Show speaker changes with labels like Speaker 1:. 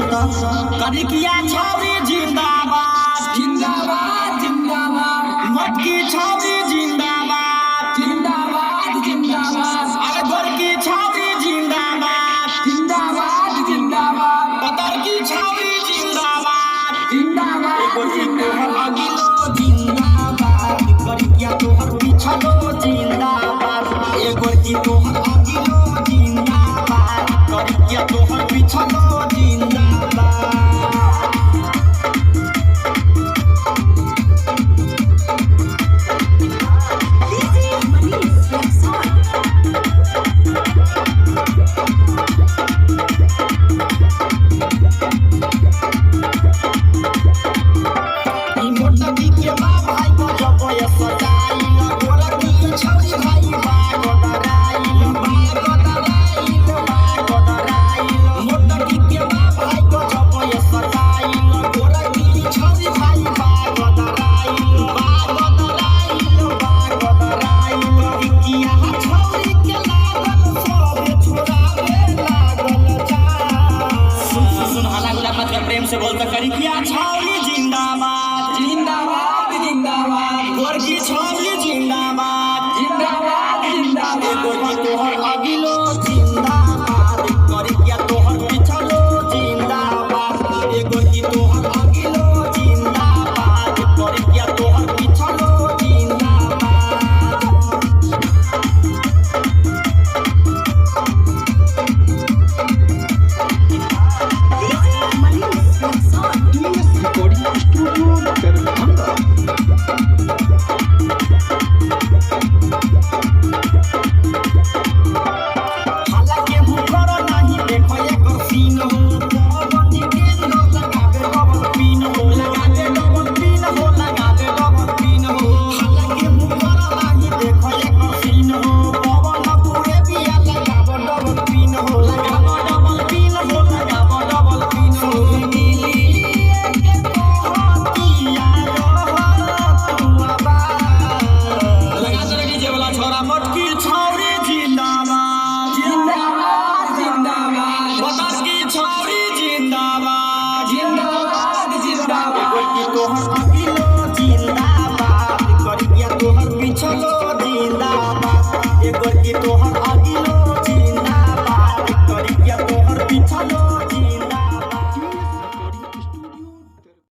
Speaker 1: करिकिया छौरी जिंदाबाद
Speaker 2: जिंदाबाद जिंदाबाद
Speaker 1: मटकी छौरी जिंदाबाद
Speaker 2: जिंदाबाद जिंदाबाद
Speaker 1: अरे गोरकी छौरी जिंदाबाद
Speaker 2: जिंदाबाद जिंदाबाद
Speaker 1: पतर की छौरी जिंदाबाद
Speaker 2: जिंदाबाद
Speaker 1: गोरकी तोहर अगिलो जिंदाबाद करिकिया तोहर पिछलो जिंदाबाद ए गोरकी तोहर अगिलो जिंदाबाद करिकिया तोहर पिछलो जिंदाबाद प्रेम से बोलता करिकिया छौरी जिंदाबाद
Speaker 2: जिंदाबाद जिंदाबाद
Speaker 1: गोरकी छौरी जिंदाबाद
Speaker 2: जिंदाबाद जिंदाबाद
Speaker 1: गोरकी तोहर अगिलो जिंदाबाद करिकिया तोहर पिछलो जिंदाबाद ए गोरकी तोहर अगिलो जिंदाबाद करिकिया तोहर पिछलो जिंदाबाद
Speaker 3: रिकॉर्डिंग स्टूडियो दरभंगा।
Speaker 1: हालांकि हुकर नहीं देखो एकर सीन हो बंदी के लगावे डबल पिन हो लगावे डबल पिन हो लगावे डबल पिन हो हालांकि हुकर नहीं देखो एकर सीन हो पवन पूरे बिया लगावे डबल पिन हो लगावे डबल पिन हो लगावे डबल पिन हो मिली के कहतिया तू आबा लगा दे डीजे वाला छोरा मटकी छौरी जिंदाबाद
Speaker 2: जिंदाबाद जिंदाबाद
Speaker 1: पतर की छौरी जिंदाबाद
Speaker 2: जिंदाबाद जिंदाबाद
Speaker 1: गोरकी तोहर अगिलो जिंदाबाद करिकिया तोहर पिछलो जिंदाबाद ए गोरकी तोहर